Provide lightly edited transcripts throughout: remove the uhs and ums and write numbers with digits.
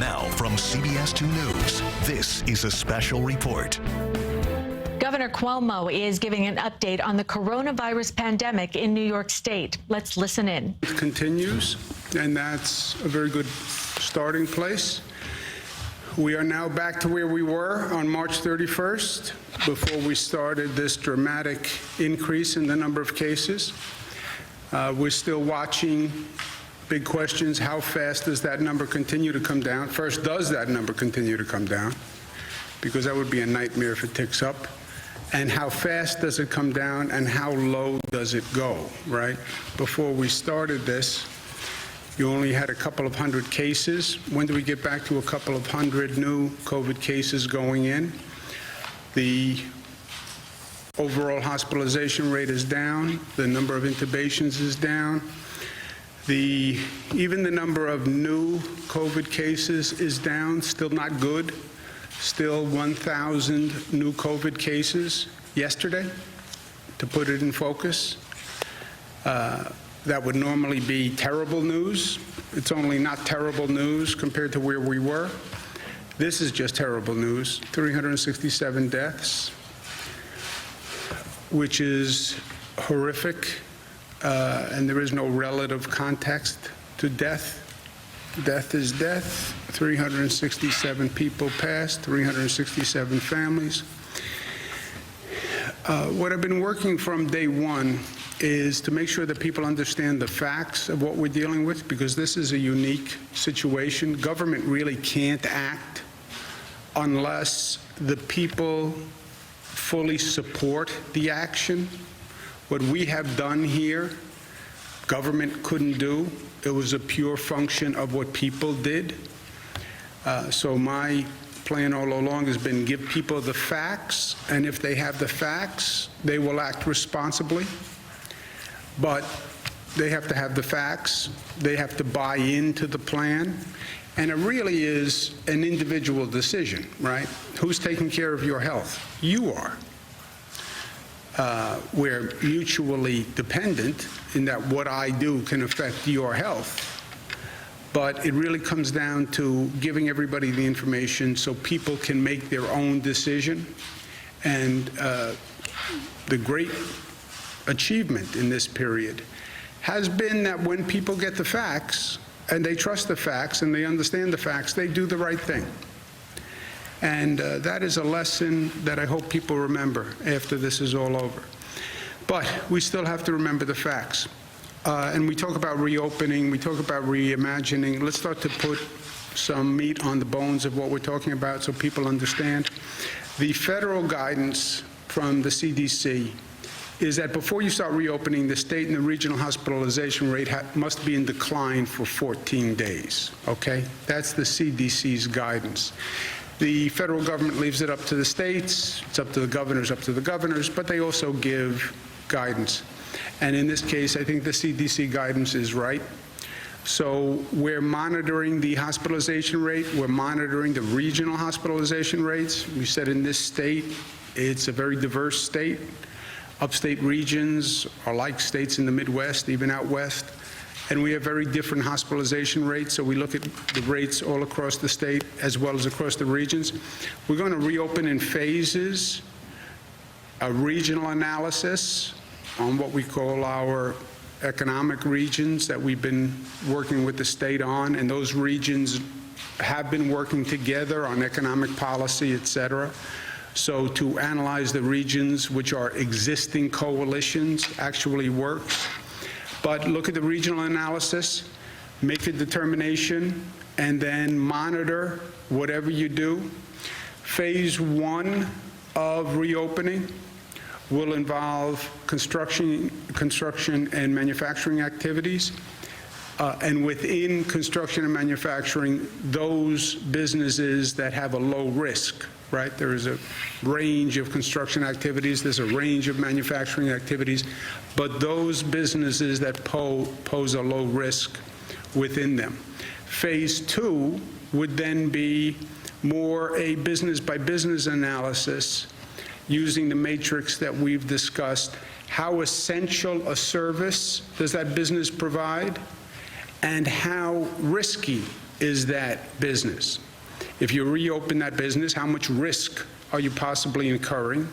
Now from CBS 2 News, this is a special report. Governor Cuomo is giving an update on the coronavirus pandemic in New York State. Let's listen in. It continues, and that's a very good starting place. We are now back to where we were on March 31st, before we started this dramatic increase in the number of cases. We're still watching. Big questions: how fast does that number continue to come down? First, does that number continue to come down? Because that would be a nightmare if it ticks up. And how fast does it come down, and how low does it go, right? Before we started this, you only had a couple of hundred cases. When do we get back to a couple of hundred new COVID cases going in? The overall hospitalization rate is down. The number of intubations is down. Even the number of new COVID cases is down, still not good. Still 1,000 new COVID cases yesterday, to put it in focus. That would normally be terrible news. It's only not terrible news compared to where we were. This is just terrible news. 367 deaths, which is horrific. And there is no relative context to death. Death is death. 367 people passed, 367 families. What I've been working from day one is to make sure that people understand the facts of what we're dealing with, because this is a unique situation. Government really can't act unless the people fully support the action. What we have done here, government couldn't do. It was a pure function of what people did. So my plan all along has been give people the facts, and if they have the facts, they will act responsibly. But they have to have the facts. They have to buy into the plan. And it really is an individual decision, right? Who's taking care of your health? You are. We're mutually dependent in that what I do can affect your health. But it really comes down to giving everybody the information so people can make their own decision. And the great achievement in this period has been that when people get the facts, and they trust the facts, and they understand the facts, they do the right thing. And that is a lesson that I hope people remember after this is all over. But we still have to remember the facts. And we talk about reopening, we talk about reimagining. Let's start to put some meat on the bones of what we're talking about so people understand. The federal guidance from the CDC is that before you start reopening, the state and the regional hospitalization rate must be in decline for 14 days, okay? That's the CDC's guidance. The federal government leaves it up to the states, it's up to the governors, but they also give guidance. And in this case, I think the CDC guidance is right. So we're monitoring the hospitalization rate, we're monitoring the regional hospitalization rates. We said in this state, it's a very diverse state. Upstate regions are like states in the Midwest, even out west. And we have very different hospitalization rates, so we look at the rates all across the state as well as across the regions. We're going to reopen in phases, a regional analysis on what we call our economic regions that we've been working with the state on, and those regions have been working together on economic policy, et cetera. So to analyze the regions which are existing coalitions actually works. But look at the regional analysis, make a determination, and then monitor whatever you do. Phase one of reopening will involve construction and manufacturing activities. And within construction and manufacturing, those businesses that have a low risk, right? There is a range of construction activities, there's a range of manufacturing activities, but those businesses that pose a low risk within them. Phase two would then be more a business by business analysis using the matrix that we've discussed. How essential a service does that business provide? And how risky is that business? If you reopen that business, how much risk are you possibly incurring?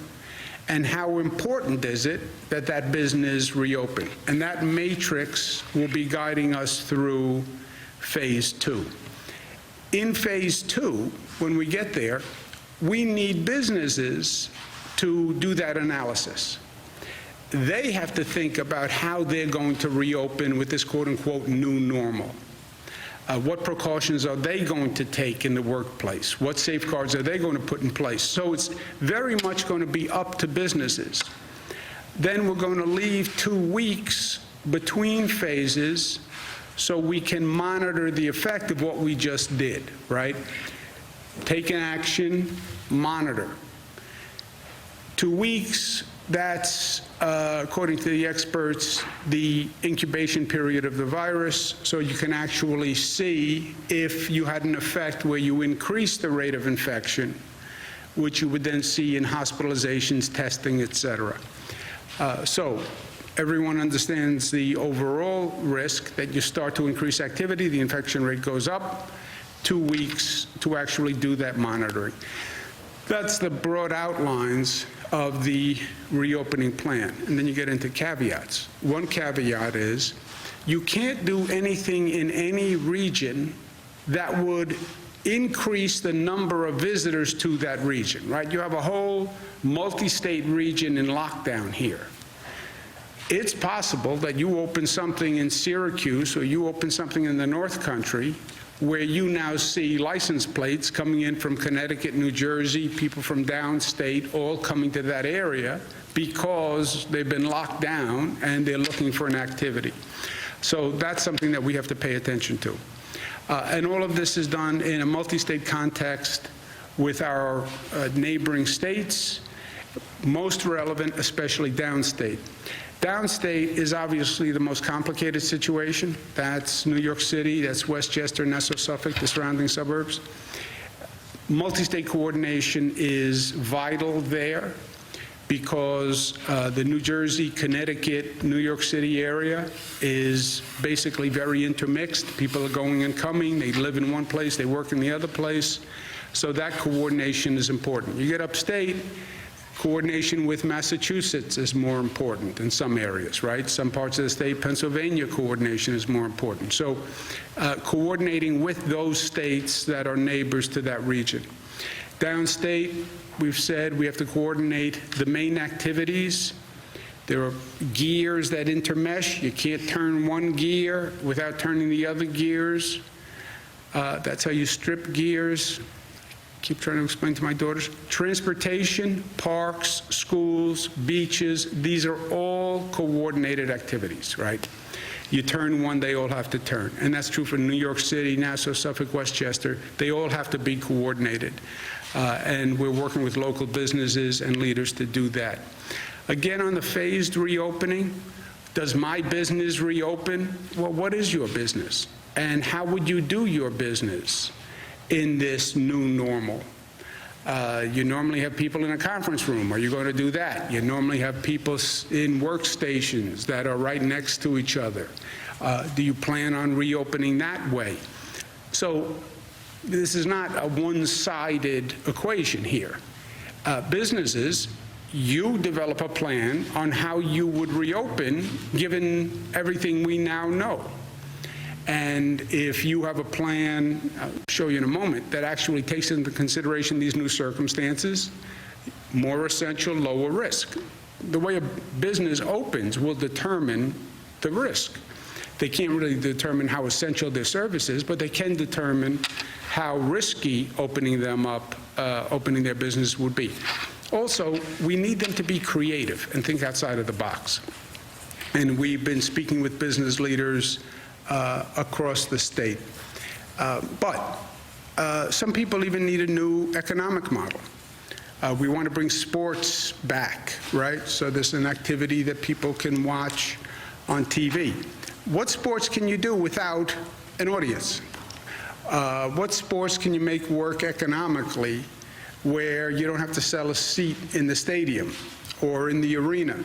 And how important is it that that business reopen? And that matrix will be guiding us through phase 2. In phase 2, when we get there, we need businesses to do that analysis. They have to think about how they're going to reopen with this quote-unquote new normal. What precautions are they going to take in the workplace? What safeguards are they going to put in place? So it's very much going to be up to businesses. Then we're going to leave 2 weeks between phases so we can monitor the effect of what we just did, right? Take an action, monitor. 2 weeks, that's, according to the experts, the incubation period of the virus, so you can actually see if you had an effect where you increase the rate of infection, which you would then see in hospitalizations, testing, et cetera. So everyone understands the overall risk that you start to increase activity, the infection rate goes up, 2 weeks to actually do that monitoring. That's the broad outlines of the reopening plan. And then you get into caveats. One caveat is you can't do anything in any region that would increase the number of visitors to that region, right? You have a whole multi-state region in lockdown here. It's possible that you open something in Syracuse or you open something in the North Country where you now see license plates coming in from Connecticut, New Jersey, people from downstate, all coming to that area because they've been locked down and they're looking for an activity. So that's something that we have to pay attention to. And all of this is done in a multi-state context with our neighboring states, most relevant, especially downstate. Downstate is obviously the most complicated situation. That's New York City, that's Westchester, Nassau, Suffolk, the surrounding suburbs. Multi-state coordination is vital there because the New Jersey, Connecticut, New York City area is basically very intermixed. People are going and coming. They live in one place, they work in the other place. So that coordination is important. You get upstate, coordination with Massachusetts is more important in some areas, right? Some parts of the state, Pennsylvania coordination is more important. So coordinating with those states that are neighbors to that region. Downstate, we've said we have to coordinate the main activities. There are gears that intermesh. You can't turn one gear without turning the other gears. That's how you strip gears. Keep trying to explain to my daughters. Transportation, parks, schools, beaches, these are all coordinated activities, right? You turn one, they all have to turn. And that's true for New York City, Nassau, Suffolk, Westchester. They all have to be coordinated. And we're working with local businesses and leaders to do that. Again, on the phased reopening, does my business reopen? Well, what is your business? And how would you do your business in this new normal? You normally have people in a conference room. Are you going to do that? You normally have people in workstations that are right next to each other. Do you plan on reopening that way? So this is not a one-sided equation here. Businesses, you develop a plan on how you would reopen given everything we now know. And if you have a plan, I'll show you in a moment, that actually takes into consideration these new circumstances, more essential, lower risk. The way a business opens will determine the risk. They can't really determine how essential their service is, but they can determine how risky opening them up, opening their business would be. Also, we need them to be creative and think outside of the box. And we've been speaking with business leaders across the state. But some people even need a new economic model. We want to bring sports back, right? So there's an activity that people can watch on TV. What sports can you do without an audience? What sports can you make work economically where you don't have to sell a seat in the stadium or in the arena?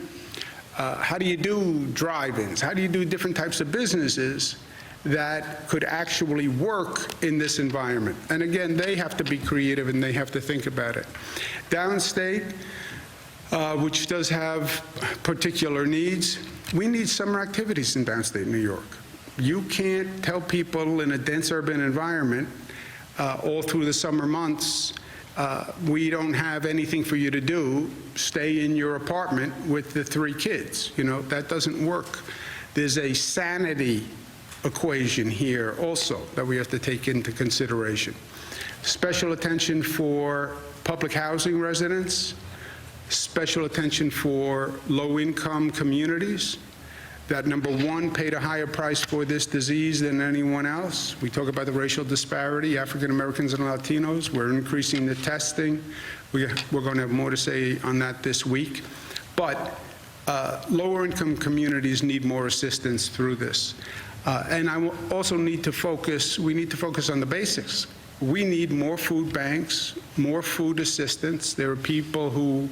How do you do drive-ins? How do you do different types of businesses that could actually work in this environment. And again, they have to be creative and they have to think about it. Downstate, which does have particular needs, we need summer activities in downstate New York. You can't tell people in a dense urban environment all through the summer months, we don't have anything for you to do, stay in your apartment with the 3 kids. You know, that doesn't work. There's a sanity equation here also that we have to take into consideration. Special attention for public housing residents, special attention for low-income communities that, number one, paid a higher price for this disease than anyone else. We talk about the racial disparity, African Americans and Latinos. We're increasing the testing. We're going to have more to say on that this week. But lower income communities need more assistance through this. And I also need to focus, we need to focus on the basics. We need more food banks, more food assistance. There are people who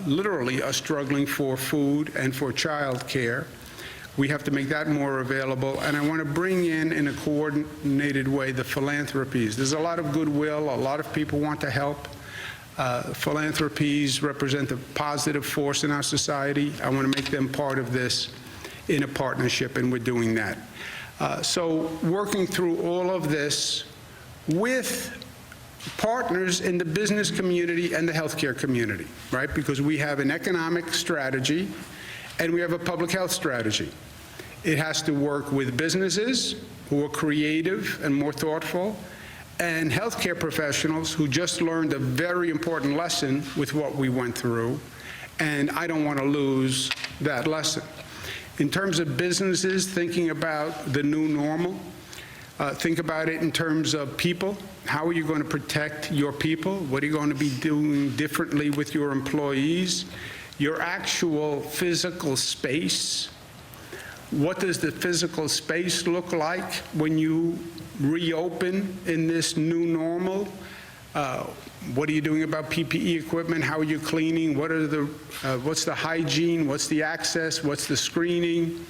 literally are struggling for food and for child care. We have to make that more available. And I want to bring in a coordinated way, the philanthropies. There's a lot of goodwill. A lot of people want to help. Philanthropies represent a positive force in our society. I want to make them part of this in a partnership, and we're doing that. So working through all of this with partners in the business community and the healthcare community, right? Because we have an economic strategy and we have a public health strategy. It has to work with businesses who are creative and more thoughtful, and healthcare professionals who just learned a very important lesson with what we went through, and I don't want to lose that lesson. In terms of businesses, thinking about the new normal, think about it in terms of people. How are you going to protect your people? What are you going to be doing differently with your employees? Your actual physical space. What does the physical space look like when you reopen in this new normal? What are you doing about PPE equipment? How are you cleaning? What's the hygiene? What's the access? What's the screening?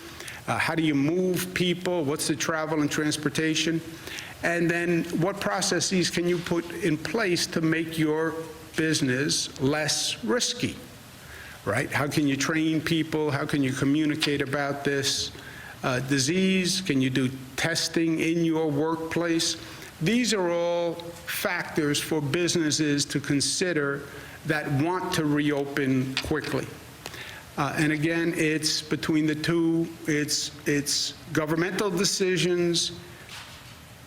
How do you move people? What's the travel and transportation? And then what processes can you put in place to make your business less risky, right? How can you train people? How can you communicate about this disease? Can you do testing in your workplace? These are all factors for businesses to consider that want to reopen quickly. And again, it's between the two, it's governmental decisions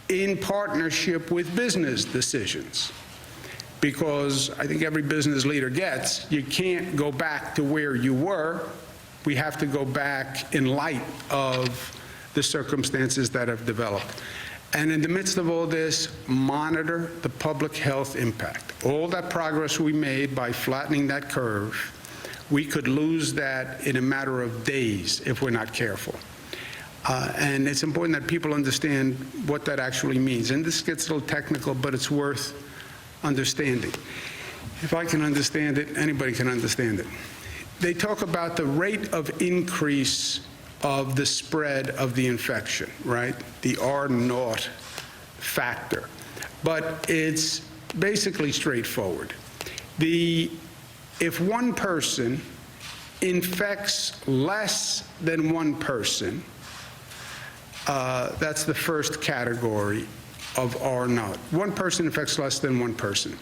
in partnership with business decisions. Because I think every business leader gets, you can't go back to where you were. We have to go back in light of the circumstances that have developed. And in the midst of all this, monitor the public health impact. All that progress we made by flattening that curve, we could lose that in a matter of days if we're not careful. And it's important that people understand what that actually means. And this gets a little technical, but it's worth understanding. If I can understand it, anybody can understand it. They talk about the rate of increase of the spread of the infection, right? The R0 factor. But it's basically straightforward. If one person infects less than one person, that's the first category of R0. One person infects less than one person.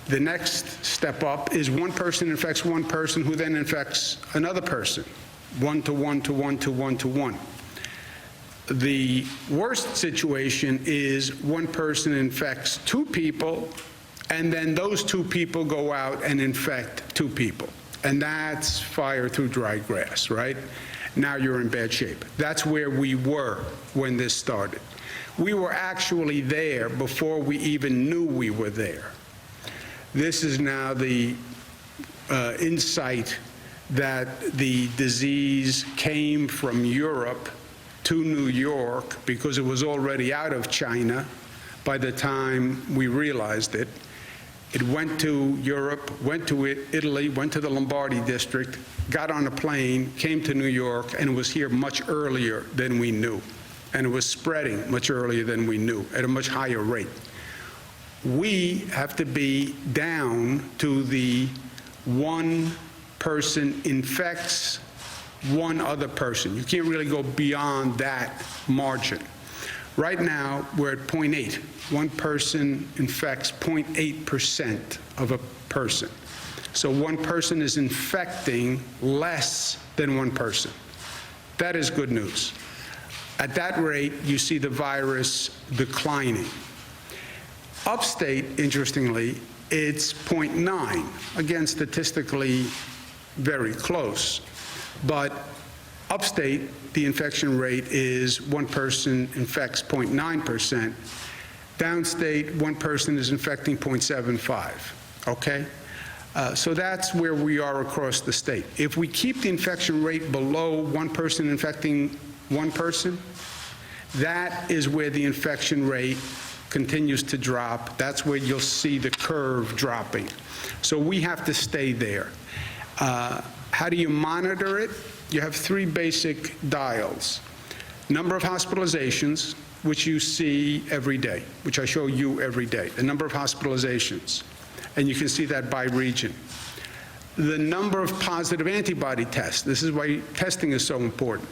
The next step up is one person infects one person who then infects another person. 1 to 1 to 1 to 1 to 1. The worst situation is one person infects 2 people, and then those 2 people go out and infect 2 people. And that's fire through dry grass, right? Now you're in bad shape. That's where we were when this started. We were actually there before we even knew we were there. This is now the insight that the disease came from Europe to New York because it was already out of China by the time we realized it. It went to Europe, went to Italy, went to the Lombardy district, got on a plane, came to New York, and was here much earlier than we knew. and it was spreading much earlier than we knew, at a much higher rate. We have to be down to the one person infects one other person. You can't really go beyond that margin. Right now, we're at 0.8. One person infects 0.8% of a person. So one person is infecting less than one person. That is good news. At that rate, you see the virus declining. Upstate, interestingly, it's 0.9. Again, statistically very close. But upstate, the infection rate is one person infects 0.9%. Downstate, one person is infecting 0.75, okay? So that's where we are across the state. If we keep the infection rate below one person infecting one person, that is where the infection rate continues to drop. That's where you'll see the curve dropping. So we have to stay there. How do you monitor it? You have three basic dials. Number of hospitalizations, which you see every day, which I show you every day, the number of hospitalizations. And you can see that by region. The number of positive antibody tests. This is why testing is so important.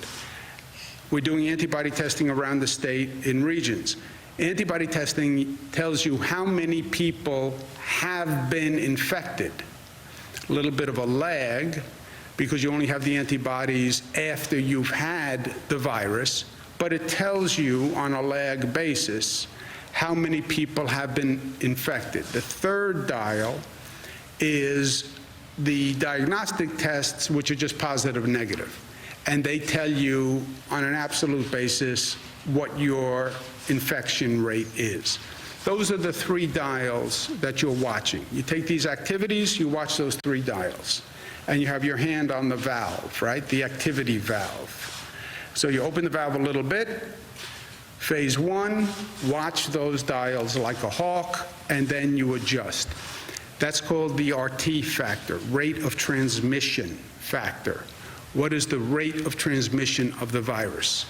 We're doing antibody testing around the state in regions. Antibody testing tells you how many people have been infected. A little bit of a lag, because you only have the antibodies after you've had the virus, but it tells you on a lag basis how many people have been infected. The third dial is the diagnostic tests, which are just positive and negative. And they tell you on an absolute basis what your infection rate is. Those are the three dials that you're watching. You take these activities, you watch those three dials. And you have your hand on the valve, right? The activity valve. So you open the valve a little bit. Phase one, watch those dials like a hawk, and then you adjust. That's called the RT factor, rate of transmission factor. What is the rate of transmission of the virus?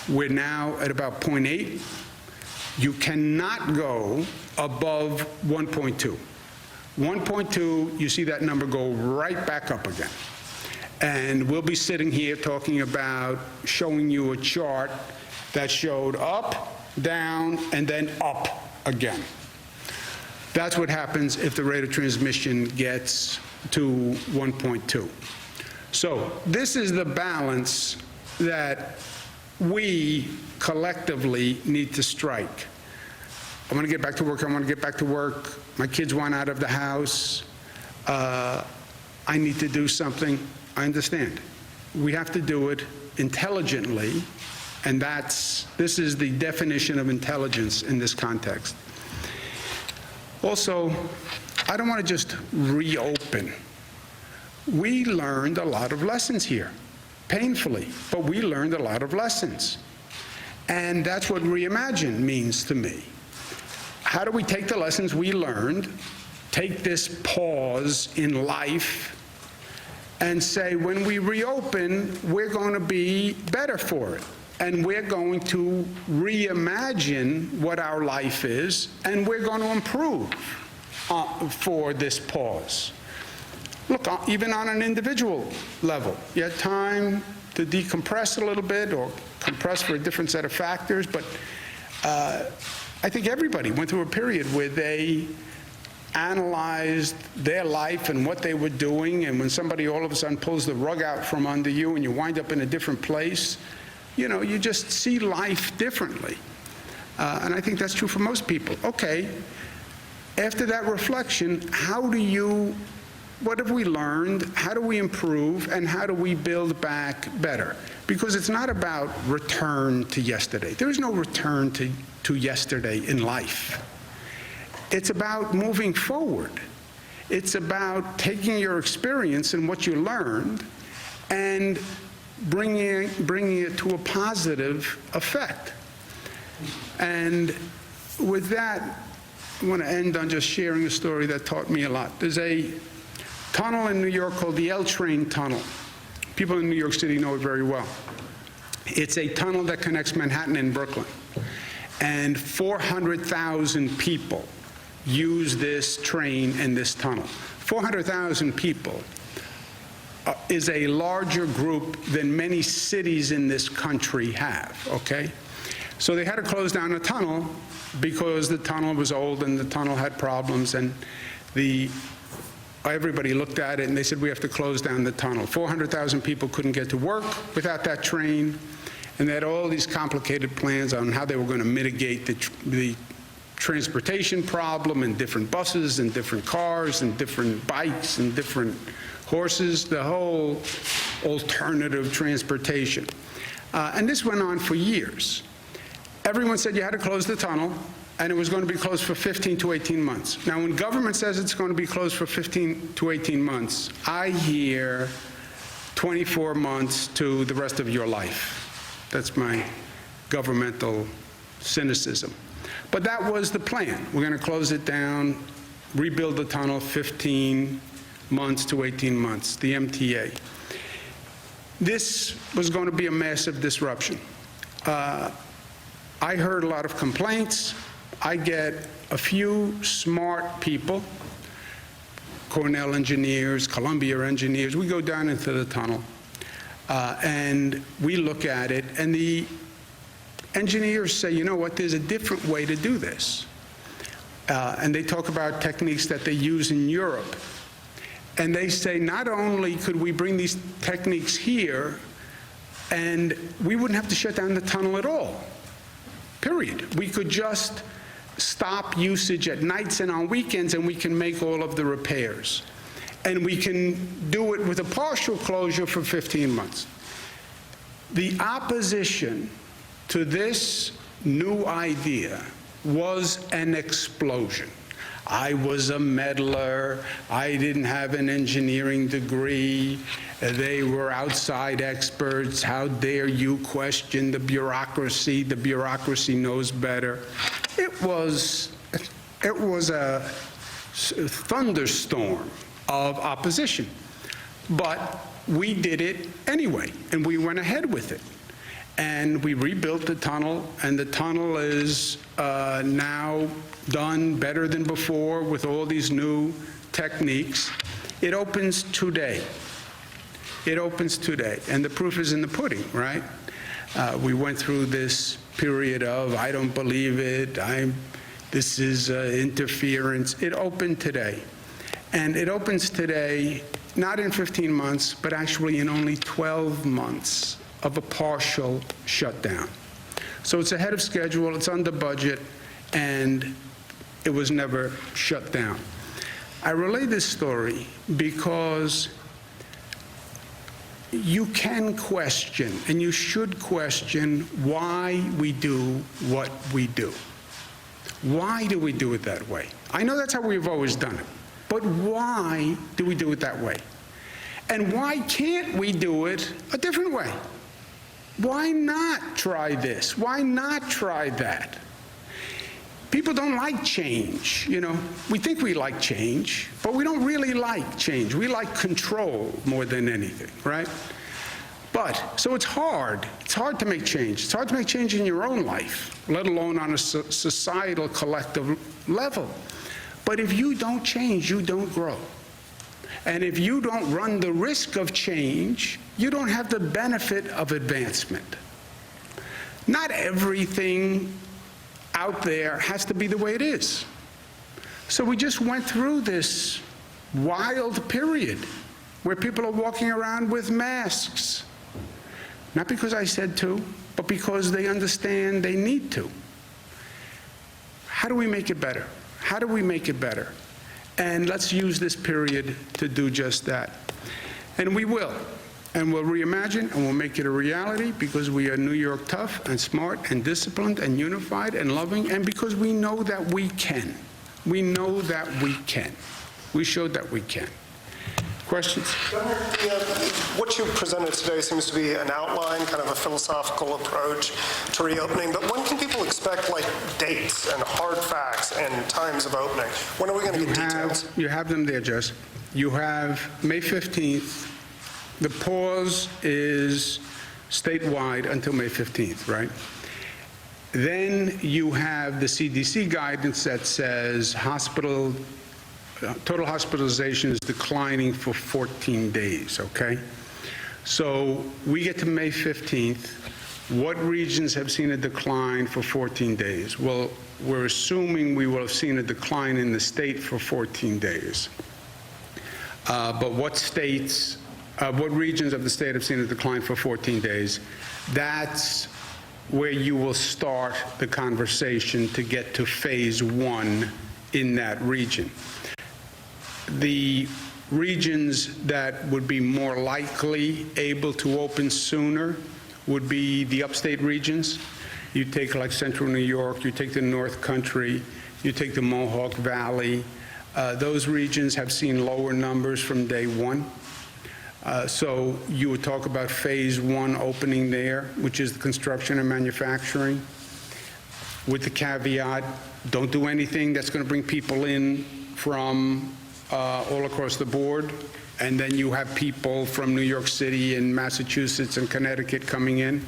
We're now at about 0.8. You cannot go above 1.2. 1.2, you see that number go right back up again. And we'll be sitting here talking about showing you a chart that showed up, down, and then up again. That's what happens if the rate of transmission gets to 1.2. So this is the balance that we collectively need to strike. I want to get back to work. I want to get back to work. My kids want out of the house. I need to do something. I understand. We have to do it intelligently, and this is the definition of intelligence in this context. Also, I don't want to just reopen. We learned a lot of lessons here, painfully, but we learned a lot of lessons. And that's what reimagine means to me. How do we take the lessons we learned, take this pause in life, and say, when we reopen, we're going to be better for it. And we're going to reimagine what our life is, and we're going to improve for this pause. Look, even on an individual level, you had time to decompress a little bit or compress for a different set of factors, but I think everybody went through a period where they analyzed their life and what they were doing, and when somebody all of a sudden pulls the rug out from under you and you wind up in a different place, you know, you just see life differently. And I think that's true for most people. Okay, after that reflection, what have we learned? How do we improve? And how do we build back better? Because it's not about return to yesterday. There is no return to yesterday in life. It's about moving forward. It's about taking your experience and what you learned and bringing it to a positive effect. And with that, I want to end on just sharing a story that taught me a lot. There's a tunnel in New York called the L Train Tunnel. People in New York City know it very well. It's a tunnel that connects Manhattan and Brooklyn. And 400,000 people use this train and this tunnel. 400,000 people is a larger group than many cities in this country have, okay? So they had to close down the tunnel because the tunnel was old and the tunnel had problems, and everybody looked at it and they said, we have to close down the tunnel. 400,000 people couldn't get to work without that train, and they had all these complicated plans on how they were going to mitigate the transportation problem, and different buses and different cars and different bikes and different horses, the whole alternative transportation. And this went on for years. Everyone said you had to close the tunnel, and it was going to be closed for 15 to 18 months. Now, when government says it's going to be closed for 15 to 18 months, I hear 24 months to the rest of your life. That's my governmental cynicism. But that was the plan. We're going to close it down, rebuild the tunnel, 15 months to 18 months, the MTA. This was going to be a massive disruption. I heard a lot of complaints. I get a few smart people, Cornell engineers, Columbia engineers. We go down into the tunnel, and we look at it, and the engineers say, you know what, there's a different way to do this. And they talk about techniques that they use in Europe. And they say, not only could we bring these techniques here, and we wouldn't have to shut down the tunnel at all, period. We could just stop usage at nights and on weekends, and we can make all of the repairs. And we can do it with a partial closure for 15 months. The opposition to this new idea was an explosion. I was a meddler. I didn't have an engineering degree. They were outside experts. How dare you question the bureaucracy? The bureaucracy knows better. It was a thunderstorm of opposition. But we did it anyway, and we went ahead with it. And we rebuilt the tunnel, and the tunnel is now done better than before with all these new techniques. It opens today. It opens today, and the proof is in the pudding, right? We went through this period of, I don't believe it, this is interference. It opened today, and it opens today not in 15 months, but actually in only 12 months of a partial shutdown. So it's ahead of schedule, it's under budget, and it was never shut down. I relay this story because you can question, and you should question, why we do what we do. Why do we do it that way? I know that's how we've always done it, but why do we do it that way? And why can't we do it a different way? Why not try this? Why not try that? People don't like change, you know. We think we like change, but we don't really like change. We like control more than anything, right? But, so it's hard. It's hard to make change. It's hard to make change in your own life, let alone on a societal, collective level. But if you don't change, you don't grow. And if you don't run the risk of change, you don't have the benefit of advancement. Not everything out there has to be the way it is. So we just went through this wild period where people are walking around with masks. Not because I said to, but because they understand they need to. How do we make it better? How do we make it better? And let's use this period to do just that. And we will. And we'll reimagine, and we'll make it a reality, because we are New York tough and smart and disciplined and unified and loving, and because we know that we can. We know that we can. We showed that we can. Questions? What you presented today seems to be an outline, kind of a philosophical approach to reopening, but when can people expect, like, dates and hard facts and times of opening? When are we going to get details? You have them there, Jess. You have May 15th. The pause is statewide until May 15th, right? Then you have the CDC guidance that says total hospitalization is declining for 14 days, okay? So we get to May 15th. What regions have seen a decline for 14 days? Well, we're assuming we will have seen a decline in the state for 14 days. But what regions of the state have seen a decline for 14 days? That's where you will start the conversation to get to phase 1 in that region. The regions that would be more likely able to open sooner would be the upstate regions. You take like central New York, you take the North Country, you take the Mohawk Valley. Those regions have seen lower numbers from day 1. So you would talk about phase 1 opening there, which is the construction and manufacturing, with the caveat, don't do anything that's going to bring people in from all across the board. And then you have people from New York City and Massachusetts and Connecticut coming in.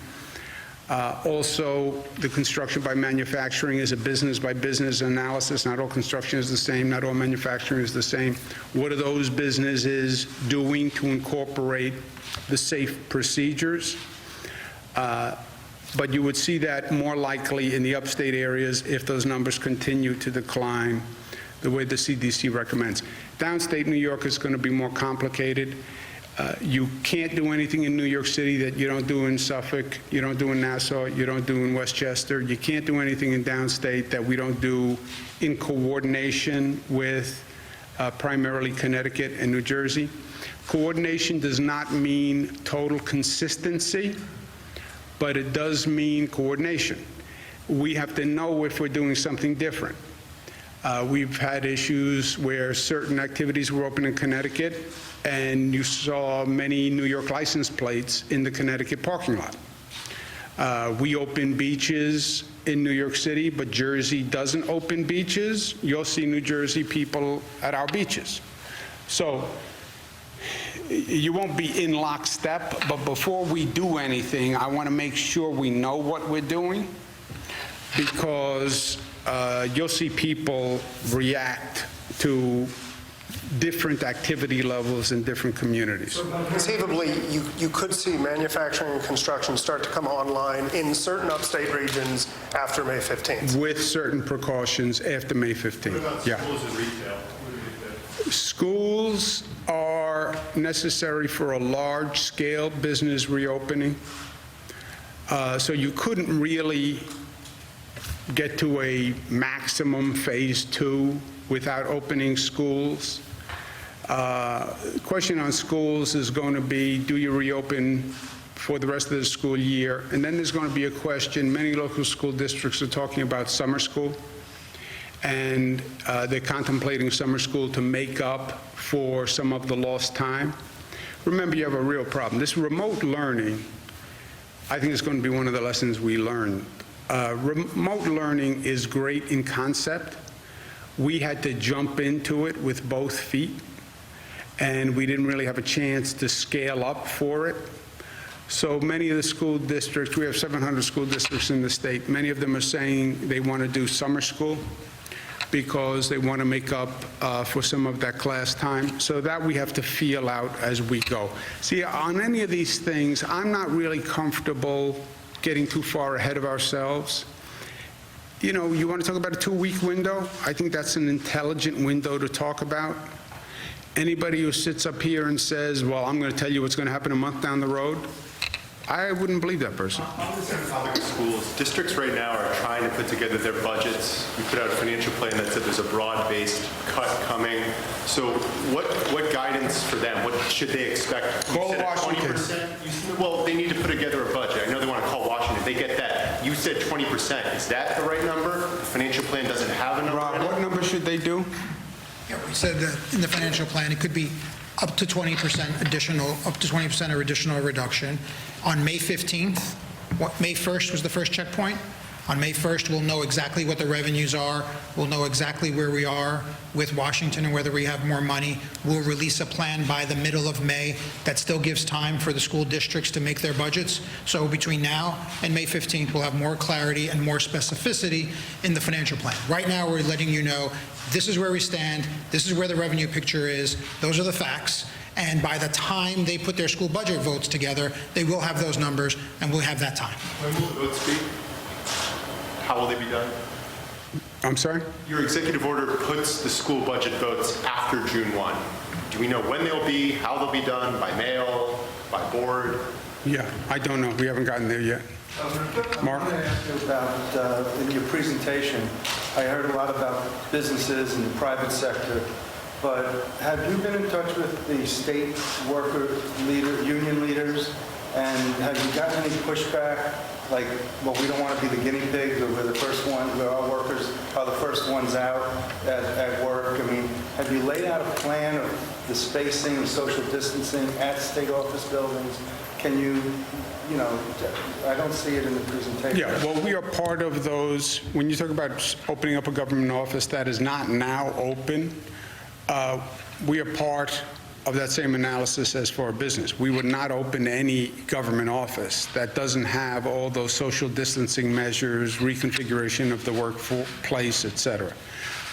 Also, the construction by manufacturing is a business-by-business analysis. Not all construction is the same. Not all manufacturing is the same. What are those businesses doing to incorporate the safe procedures? But you would see that more likely in the upstate areas if those numbers continue to decline the way the CDC recommends. Downstate New York is going to be more complicated. You can't do anything in New York City that you don't do in Suffolk, you don't do in Nassau, you don't do in Westchester. You can't do anything in downstate that we don't do in coordination with primarily Connecticut and New Jersey. Coordination does not mean total consistency, but it does mean coordination. We have to know if we're doing something different. We've had issues where certain activities were open in Connecticut, and you saw many New York license plates in the Connecticut parking lot. We open beaches in New York City, but Jersey doesn't open beaches. You'll see New Jersey people at our beaches. So you won't be in lockstep, but before we do anything, I want to make sure we know what we're doing, because you'll see people react to different activity levels in different communities. Conceivably, you could see manufacturing and construction start to come online in certain upstate regions after May 15th. With certain precautions after May 15th. What about schools and retail? Schools are necessary for a large-scale business reopening. So you couldn't really get to a maximum phase 2 without opening schools. Question on schools is going to be, do you reopen for the rest of the school year? And then there's going to be a question, many local school districts are talking about summer school, and they're contemplating summer school to make up for some of the lost time. Remember, you have a real problem. This remote learning, I think, is going to be one of the lessons we learn. Remote learning is great in concept. We had to jump into it with both feet, and we didn't really have a chance to scale up for it. So many of the school districts, we have 700 school districts in the state, many of them are saying they want to do summer school because they want to make up for some of that class time. So that we have to feel out as we go. See, on any of these things, I'm not really comfortable getting too far ahead of ourselves. You know, you want to talk about a 2-week window? I think that's an intelligent window to talk about. Anybody who sits up here and says, well, I'm going to tell you what's going to happen a month down the road, I wouldn't believe that person. On the same topic of schools, districts right now are trying to put together their budgets. We put out a financial plan that said there's a broad-based cut coming. So what guidance for them? What should they expect? Call Washington. 20%? Well, they need to put together a budget. I know they want to call Washington. They get that. You said 20%. Is that the right number? The financial plan doesn't have a number. Rob, what number should they do? Yeah, we said that in the financial plan, it could be up to 20% additional, up to 20% or additional reduction. On May 15th, May 1st was the first checkpoint. On May 1st, we'll know exactly what the revenues are. We'll know exactly where we are with Washington and whether we have more money. We'll release a plan by the middle of May that still gives time for the school districts to make their budgets. So between now and May 15th, we'll have more clarity and more specificity in the financial plan. Right now, we're letting you know this is where we stand, this is where the revenue picture is, those are the facts, and by the time they put their school budget votes together, they will have those numbers, and we'll have that time. When will the votes be? How will they be done? I'm sorry? Your executive order puts the school budget votes after June 1. Do we know when they'll be, how they'll be done, by mail, by board? Yeah, I don't know. We haven't gotten there yet. Mark? I want to ask you about, in your presentation, I heard a lot about businesses and the private sector, but have you been in touch with the state union leaders, and have you gotten any pushback? Like, well, we don't want to be the guinea pigs, or we're the first one, where our workers are the first ones out at work. I mean, have you laid out a plan of the spacing and social distancing at state office buildings? Can you, I don't see it in the presentation. Yeah, well, we are part of those. When you talk about opening up a government office that is not now open, we are part of that same analysis as for a business. We would not open any government office that doesn't have all those social distancing measures, reconfiguration of the workplace, et cetera.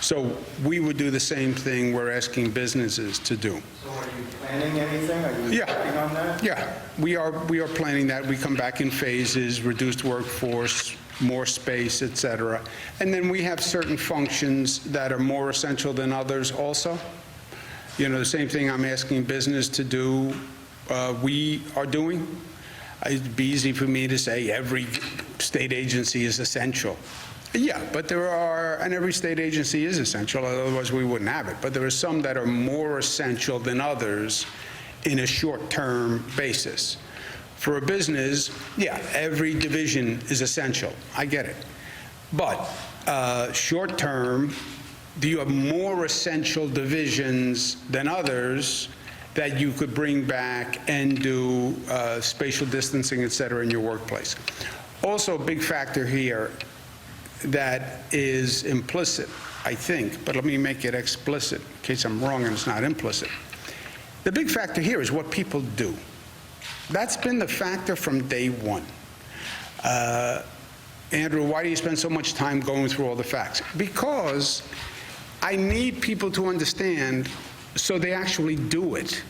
So we would do the same thing we're asking businesses to do. So are you planning anything? Are you working on that? Yeah, we are planning that. We come back in phases, reduced workforce, more space, et cetera. And then we have certain functions that are more essential than others also. The same thing I'm asking business to do, we are doing. It'd be easy for me to say every state agency is essential. Yeah, but there are, and every state agency is essential, otherwise we wouldn't have it. But there are some that are more essential than others in a short-term basis. For a business, yeah, every division is essential. I get it. But short-term, do you have more essential divisions than others that you could bring back and do spatial distancing, et cetera, in your workplace? Also, a big factor here that is implicit, I think, but let me make it explicit in case I'm wrong and it's not implicit. The big factor here is what people do. That's been the factor from day one. Andrew, why do you spend so much time going through all the facts? Because I need people to understand so they actually do it,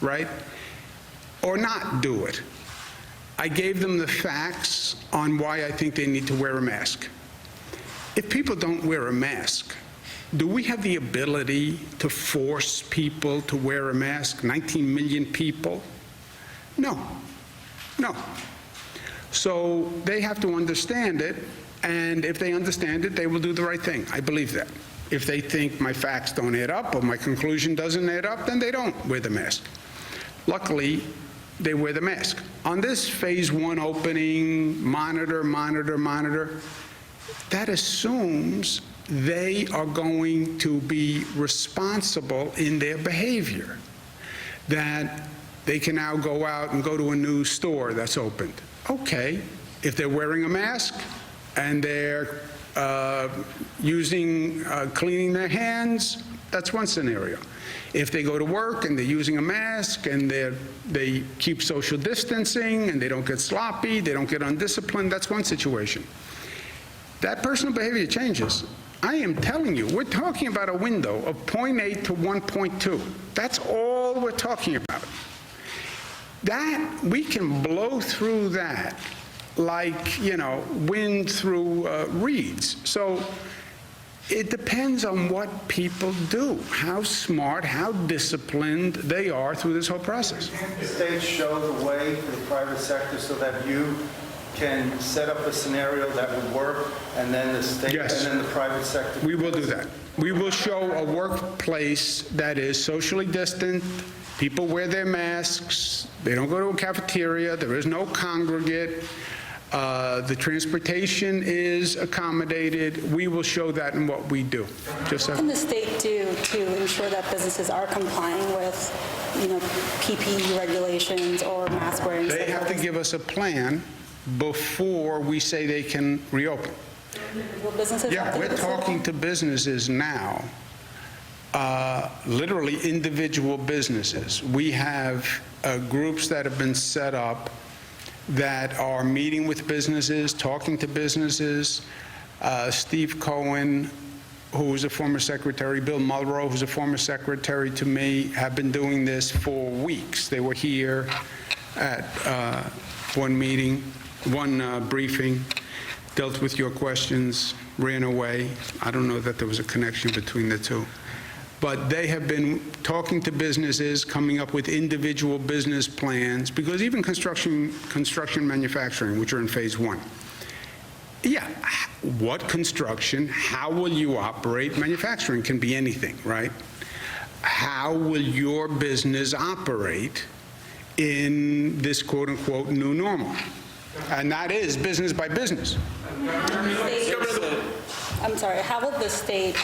right? Or not do it. I gave them the facts on why I think they need to wear a mask. If people don't wear a mask, do we have the ability to force people to wear a mask? 19 million people? No. So they have to understand it, and if they understand it, they will do the right thing. I believe that. If they think my facts don't add up or my conclusion doesn't add up, then they don't wear the mask. Luckily, they wear the mask. On this phase 1 opening, monitor, that assumes they are going to be responsible in their behavior, that they can now go out and go to a new store that's opened. Okay, if they're wearing a mask and they're cleaning their hands, that's one scenario. If they go to work and they're using a mask and they keep social distancing and they don't get sloppy, they don't get undisciplined, that's one situation. That personal behavior changes. I am telling you, we're talking about a window of 0.8 to 1.2. That's all we're talking about. That, we can blow through that like, wind through reeds. So it depends on what people do, how smart, how disciplined they are through this whole process. Can't the state show the way for the private sector so that you can set up a scenario that would work, and then the state Yes. and then the private sector? We will do that. We will show a workplace that is socially distant. People wear their masks. They don't go to a cafeteria. There is no congregate. The transportation is accommodated. We will show that in what we do. What can the state do to ensure that businesses are complying with, PPE regulations or mask wearing? They have to give us a plan before we say they can reopen. Will businesses have Yeah, to we're do the same? talking to businesses now, literally individual businesses. We have groups that have been set up that are meeting with businesses, talking to businesses. Steve Cohen, who was a former secretary, Bill Mulrow, who's a former secretary to me, have been doing this for weeks. They were here at one meeting, one briefing, dealt with your questions, ran away. I don't know that there was a connection between the two. But they have been talking to businesses, coming up with individual business plans, because even construction manufacturing, which are in phase one, yeah, what construction, how will you operate? Manufacturing can be anything, right? How will your business operate in this quote-unquote new normal? And that is business by business. I'm sorry, how will the state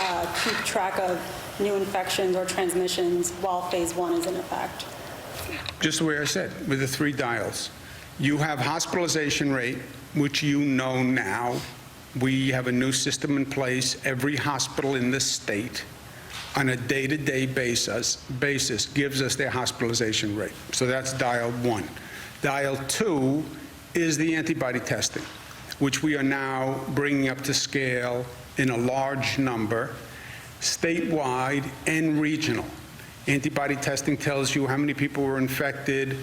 keep track of new infections or transmissions while phase one is in effect? Just the way I said, with the 3 dials. You have hospitalization rate, which you know now. We have a new system in place. Every hospital in the state, on a day-to-day basis, gives us their hospitalization rate. So that's dial 1. Dial 2 is the antibody testing, which we are now bringing up to scale in a large number, statewide and regional. Antibody testing tells you how many people were infected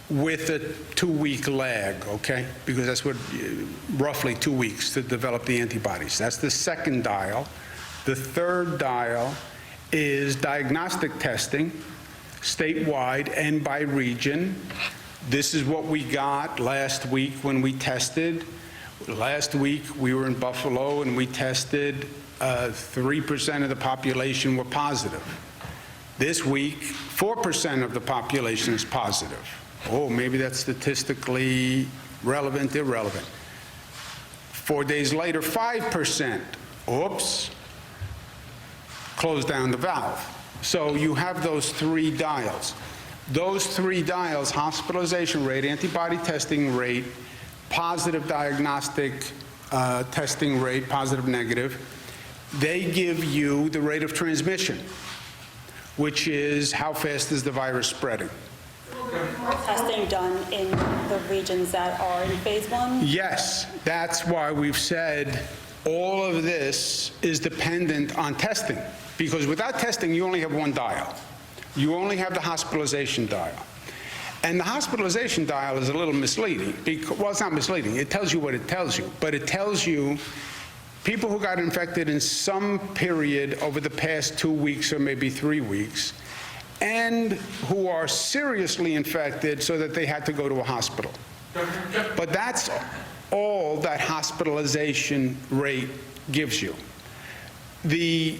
with a 2-week lag, okay? Because that's what, roughly 2 weeks to develop the antibodies. That's the second dial. The third dial is diagnostic testing, statewide and by region. This is what we got last week when we tested. Last week, we were in Buffalo and we tested 3% of the population were positive. This week, 4% of the population is positive. Oh, maybe that's statistically relevant, irrelevant. 4 days later, 5%. Oops. Close down the valve. So you have those 3 dials. Those 3 dials, hospitalization rate, antibody testing rate, positive diagnostic testing rate, positive, negative, they give you the rate of transmission, which is how fast is the virus spreading. Testing done in the regions that are in phase one? Yes, that's why we've said all of this is dependent on testing, because without testing, you only have 1 dial. You only have the hospitalization dial. And the hospitalization dial is a little misleading. Well, it's not misleading. It tells you what it tells you. But it tells you people who got infected in some period over the past 2 weeks or maybe 3 weeks, and who are seriously infected so that they had to go to a hospital. But that's all that hospitalization rate gives you. The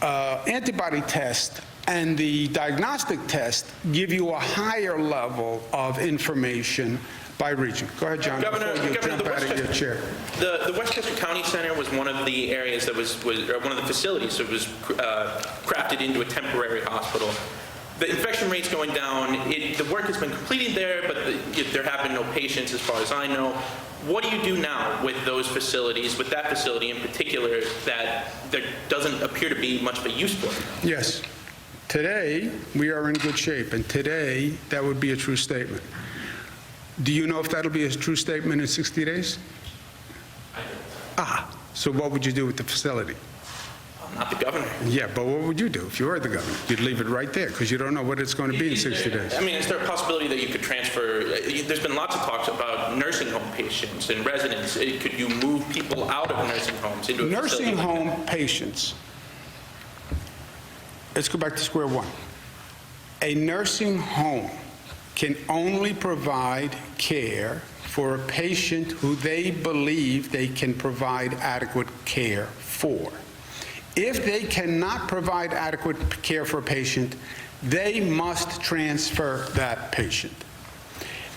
antibody test and the diagnostic test give you a higher level of information by region. Go ahead, John, Governor, before you jump out of your chair. The Westchester County Center was one of the areas that was or one of the facilities that was crafted into a temporary hospital. The infection rate's going down. The work has been completed there, but there have been no patients as far as I know. What do you do now with those facilities, with that facility in particular, that there doesn't appear to be much of a use for? Yes. Today, we are in good shape, and today, that would be a true statement. Do you know if that'll be a true statement in 60 days? So what would you do with the facility? I'm not the governor. Yeah, but what would you do if you were the governor? You'd leave it right there, because you don't know what it's going to be in 60 days. I mean, is there a possibility that you could transfer? There's been lots of talks about nursing home patients and residents. Could you move people out of nursing homes into a facility? Nursing home patients. Let's go back to square one. A nursing home can only provide care for a patient who they believe they can provide adequate care for. If they cannot provide adequate care for a patient, they must transfer that patient.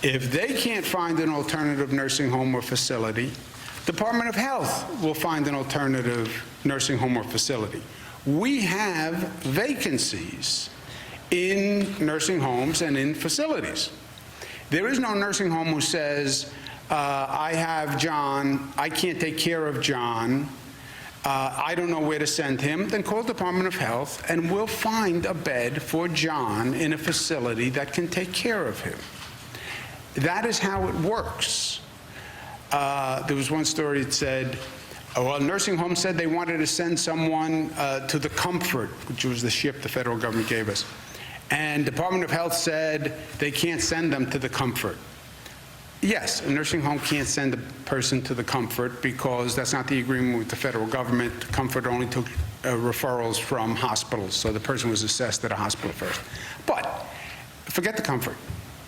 If they can't find an alternative nursing home or facility, Department of Health will find an alternative nursing home or facility. We have vacancies in nursing homes and in facilities. There is no nursing home who says, I have John, I can't take care of John, I don't know where to send him, then call the Department of Health and we'll find a bed for John in a facility that can take care of him. That is how it works. There was one story that said, well, a nursing home said they wanted to send someone to the Comfort, which was the ship the federal government gave us. And Department of Health said they can't send them to the Comfort. Yes, a nursing home can't send a person to the Comfort because that's not the agreement with the federal government. Comfort only took referrals from hospitals, so the person was assessed at a hospital first. But forget the Comfort.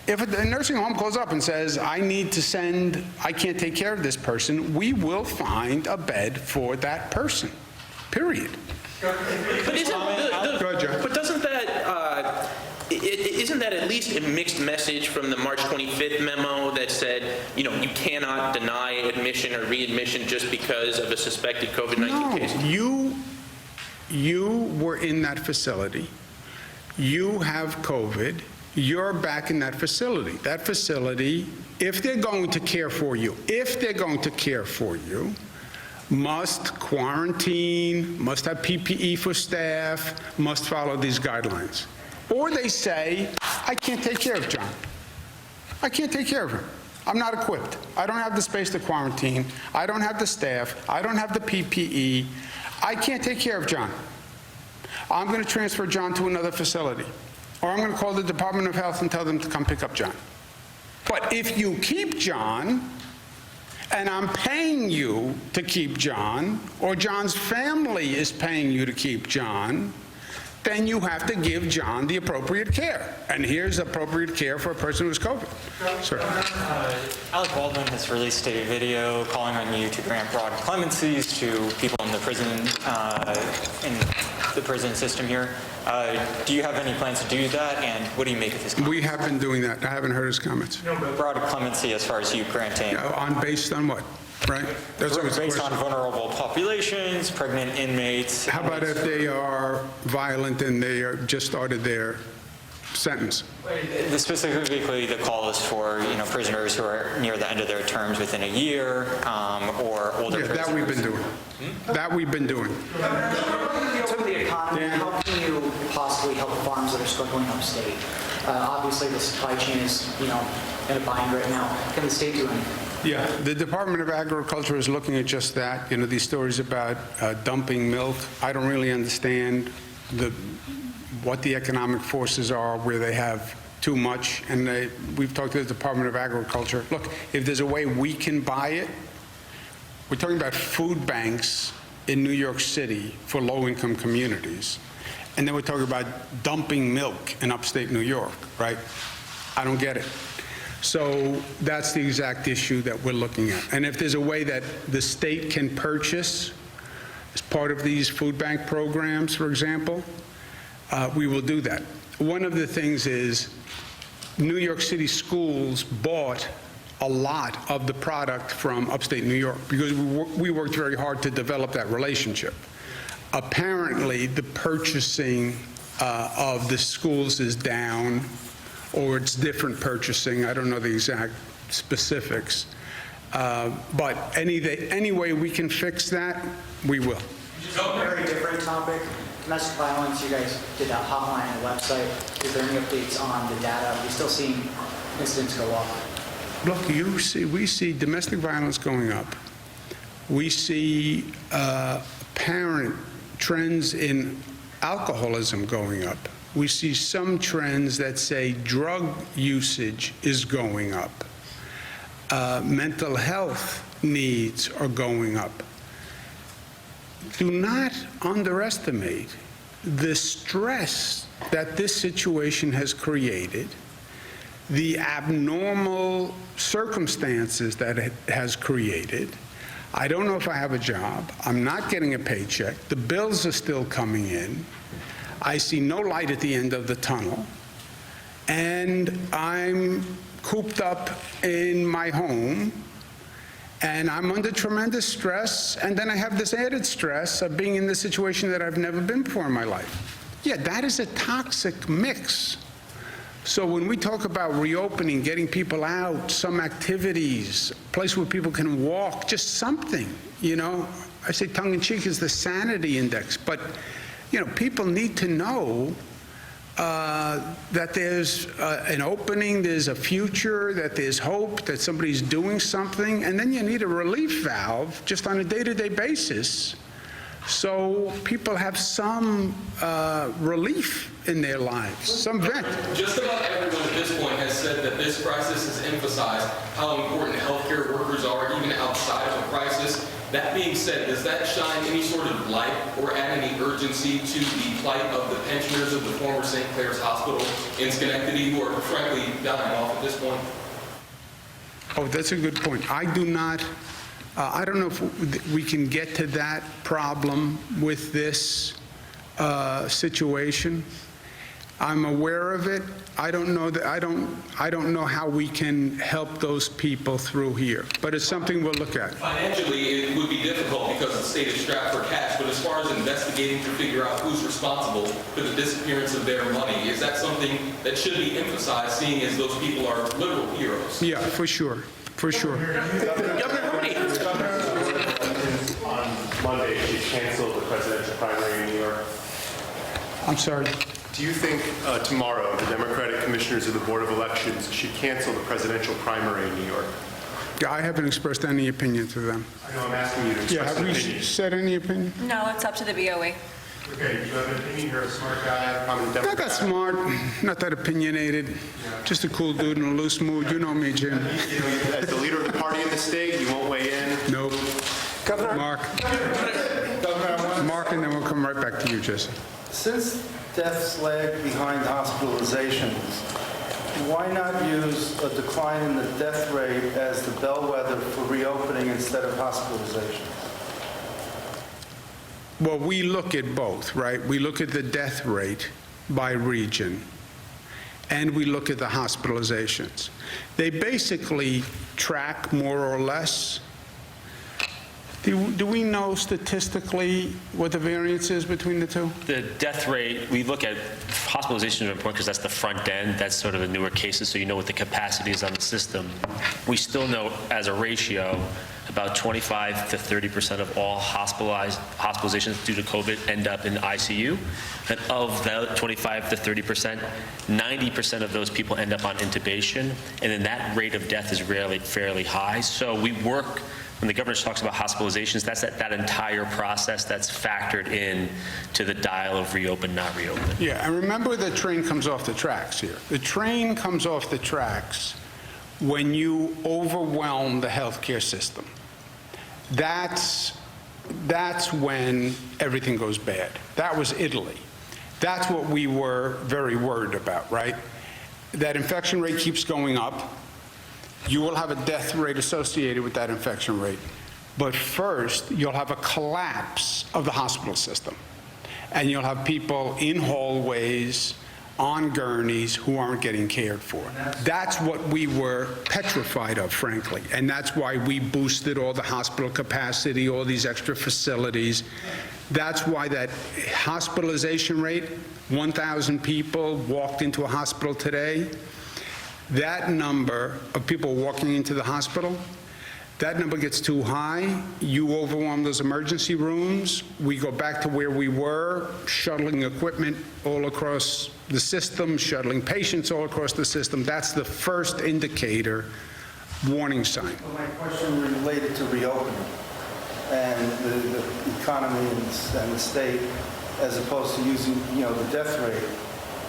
If a nursing home calls up and says, I can't take care of this person, we will find a bed for that person, period. But doesn't that, isn't that at least a mixed message from the March 25th memo that said, you cannot deny admission or readmission just because of a suspected COVID-19 case? You were in that facility. You have COVID. You're back in that facility. That facility, if they're going to care for you, must quarantine, must have PPE for staff, must follow these guidelines. Or they say, I can't take care of John. I can't take care of him. I'm not equipped. I don't have the space to quarantine. I don't have the staff. I don't have the PPE. I can't take care of John. I'm going to transfer John to another facility. Or I'm going to call the Department of Health and tell them to come pick up John. But if you keep John, and I'm paying you to keep John, or John's family is paying you to keep John, then you have to give John the appropriate care. And here's appropriate care for a person who's COVID. Sir. Alec Baldwin has released a video calling on you to grant broad clemencies to people in the prison system here. Do you have any plans to do that, and what do you make of his comments? We have been doing that. I haven't heard his comments. No, but broad clemency as far as you granting. Based on what? Right? That's based on vulnerable populations, pregnant inmates. How about if they are violent and they just started their sentence? Specifically, the call is for prisoners who are near the end of their terms within a year, or older prisoners. That we've been doing. That we've been doing. To the economy, how can you possibly help farms that are struggling upstate? Obviously, the supply chain is in a bind right now. Can the state do anything? Yeah, the Department of Agriculture is looking at just that. These stories about dumping milk. I don't really understand what the economic forces are where they have too much. And we've talked to the Department of Agriculture. Look, if there's a way we can buy it, we're talking about food banks in New York City for low-income communities. And then we're talking about dumping milk in upstate New York, right? I don't get it. So that's the exact issue that we're looking at. And if there's a way that the state can purchase as part of these food bank programs, for example, we will do that. One of the things is New York City schools bought a lot of the product from upstate New York because we worked very hard to develop that relationship. Apparently, the purchasing of the schools is down, or it's different purchasing. I don't know the exact specifics. But any way we can fix that, we will. Just a very different topic. Domestic violence, you guys did a hotline on the website. Is there any updates on the data? Are we still seeing incidents go up? Look, we see domestic violence going up. We see apparent trends in alcoholism going up. We see some trends that say drug usage is going up. Mental health needs are going up. Do not underestimate the stress that this situation has created, the abnormal circumstances that it has created. I don't know if I have a job. I'm not getting a paycheck. The bills are still coming in. I see no light at the end of the tunnel. And I'm cooped up in my home, and I'm under tremendous stress, and then I have this added stress of being in this situation that I've never been before in my life. Yeah, that is a toxic mix. So when we talk about reopening, getting people out, some activities, a place where people can walk, just something, I say tongue-in-cheek is the sanity index, but, people need to know that there's an opening, there's a future, that there's hope, that somebody's doing something, and then you need a relief valve just on a day-to-day basis so people have some relief in their lives, some vent. Just about everyone at this point has said that this crisis has emphasized how important healthcare workers are, even outside of a crisis. That being said, does that shine any sort of light or add any urgency to the plight of the pensioners of the former St. Clair's Hospital in Schenectady who are frankly dying off at this point? Oh, that's a good point. I do not, I don't know if we can get to that problem with this situation. I'm aware of it. I don't know that I don't know how we can help those people through here, but it's something we'll look at. Financially, it would be difficult because the state is strapped for cash, but as far as investigating to figure out who's responsible for the disappearance of their money, is that something that should be emphasized, seeing as those people are literal heroes? Yeah, for sure. For sure. Governor Rudy. On Monday, she canceled the presidential primary in New York. I'm sorry. Do you think tomorrow the Democratic commissioners of the Board of Elections should cancel the presidential primary in New York? Yeah, I haven't expressed any opinion to them. I know I'm asking you to Yeah, express have an we opinion. said any opinion? No, it's up to the BOE. Okay, you have an opinion, you're a smart guy, I'm a Not Democrat. that smart, not that opinionated, just a cool dude in a loose mood. You know me, Jim. As the leader of the party in the state, you won't weigh in? Nope. Governor, Mark, and then we'll come right back to you, Jesse. Since deaths lag behind hospitalizations, why not use a decline in the death rate as the bellwether for reopening instead of hospitalization? Well, we look at both, right? We look at the death rate by region, and we look at the hospitalizations. They basically track more or less. Do we know statistically what the variance is between the two? The death rate, we look at hospitalizations are important because that's the front end. That's sort of the newer cases, so you know what the capacity is on the system. We still know as a ratio about 25 to 30% of all hospitalizations due to COVID end up in ICU. And of that 25 to 30%, 90% of those people end up on intubation. And then that rate of death is rarely fairly high. So we work, when the governor talks about hospitalizations, that's that entire process that's factored in to the dial of reopen, not reopen. Yeah, and remember the train comes off the tracks here. The train comes off the tracks when you overwhelm the healthcare system. That's when everything goes bad. That was Italy. That's what we were very worried about, right? That infection rate keeps going up. You will have a death rate associated with that infection rate. But first, you'll have a collapse of the hospital system. And you'll have people in hallways, on gurneys, who aren't getting cared for. That's what we were petrified of, frankly. And that's why we boosted all the hospital capacity, all these extra facilities. That's why that hospitalization rate, 1,000 people walked into a hospital today, that number of people walking into the hospital, that number gets too high, you overwhelm those emergency rooms, we go back to where we were, shuttling equipment all across the system, shuttling patients all across the system. That's the first indicator, warning sign. Well, my question related to reopening and the economy and the state, as opposed to using, the death rate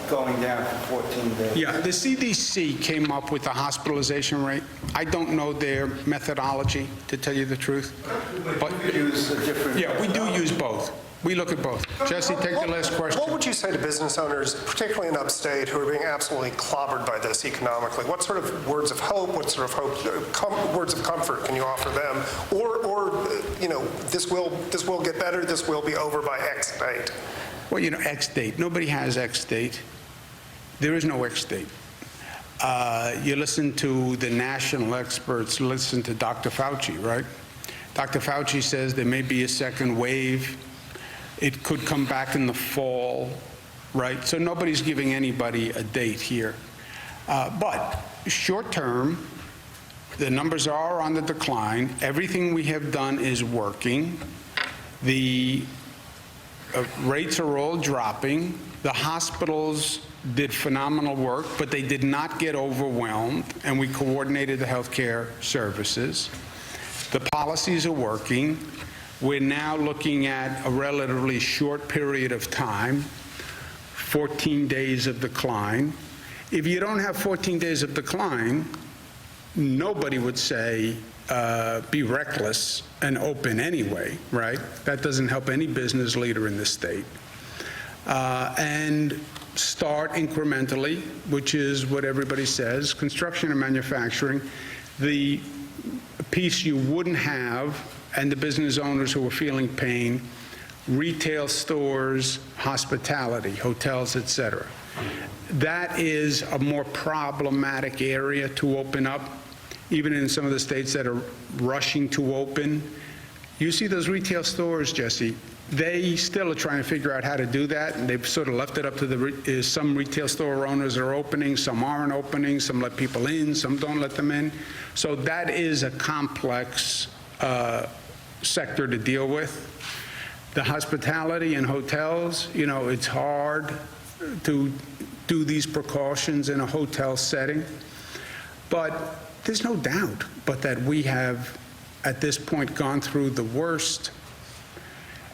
going down for 14 days. Yeah, the CDC came up with the hospitalization rate. I don't know their methodology, to tell you the truth. But you use a different... Yeah, we do use both. We look at both. Jesse, take the last question. What would you say to business owners, particularly in upstate, who are being absolutely clobbered by this economically? What sort of words of hope, what sort of words of comfort can you offer them? Or this will get better, this will be over by X date? Well, X date. Nobody has X date. There is no X date. You listen to the national experts, listen to Dr. Fauci, right? Dr. Fauci says there may be a second wave. It could come back in the fall, right? So nobody's giving anybody a date here. But short term, the numbers are on the decline. Everything we have done is working. The rates are all dropping. The hospitals did phenomenal work, but they did not get overwhelmed, and we coordinated the healthcare services. The policies are working. We're now looking at a relatively short period of time, 14 days of decline. If you don't have 14 days of decline, nobody would say be reckless and open anyway, right? That doesn't help any business leader in this state. And start incrementally, which is what everybody says. Construction and manufacturing, the piece you wouldn't have, and the business owners who are feeling pain, retail stores, hospitality, hotels, et cetera. That is a more problematic area to open up, even in some of the states that are rushing to open. You see those retail stores, Jesse, they still are trying to figure out how to do that, and they've sort of left it up to some retail store owners are opening, some aren't opening, some let people in, some don't let them in. So that is a complex sector to deal with. The hospitality and hotels, you know, it's hard to do these precautions in a hotel setting, but there's no doubt but that we have, at this point, gone through the worst.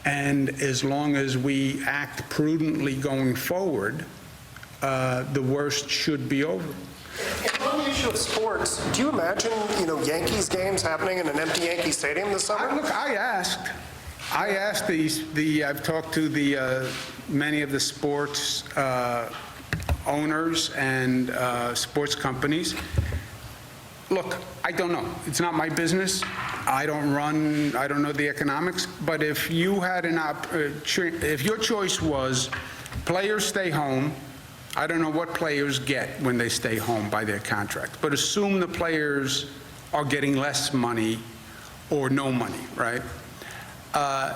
And as long as we act prudently going forward, the worst should be over. And on the issue of sports, do you imagine, you know, Yankees games happening in an empty Yankee Stadium this summer? I asked I've talked to many of the sports owners and sports companies. Look, I don't know. It's not my business. I don't know the economics, but if you had if your choice was players stay home, I don't know what players get when they stay home by their contract, but assume the players are getting less money or no money, right?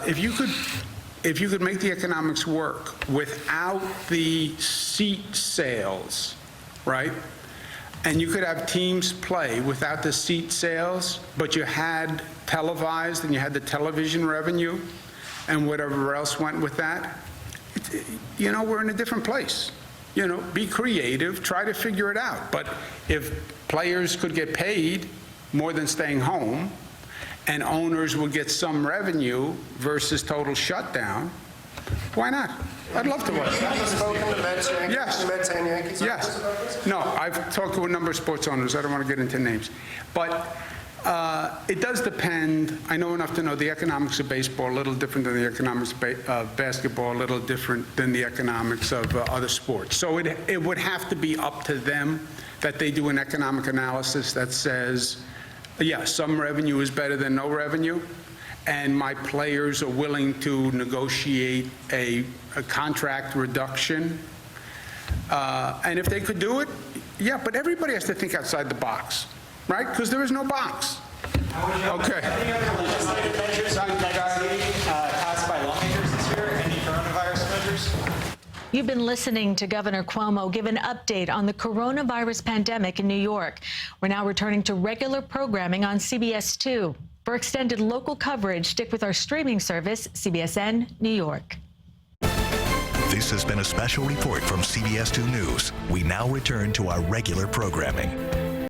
If you could make the economics work without the seat sales, right? And you could have teams play without the seat sales, but you had televised and you had the television revenue and whatever else went with that, you know, we're in a different place. You know, be creative, try to figure it out. But if players could get paid more than staying home and owners would get some revenue versus total shutdown, why not? I'd love to watch that. Have you spoken to Mets and Yankees? Yes. No, I've talked to a number of sports owners. I don't want to get into names. But it does depend. I know enough to know the economics of baseball a little different than the economics of basketball, a little different than the economics of other sports. So it would have to be up to them that they do an economic analysis that says, yeah, some revenue is better than no revenue, and my players are willing to negotiate a contract reduction. And if they could do it, yeah, but everybody has to think outside the box, right? Because there is no box. Okay. Any other legislative measures you'd like to see passed by lawmakers this year? Any coronavirus measures? You've been listening to Governor Cuomo give an update on the coronavirus pandemic in New York. We're now returning to regular programming on CBS 2. For extended local coverage, stick with our streaming service, CBSN New York. This has been a special report from CBS 2 News. We now return to our regular programming.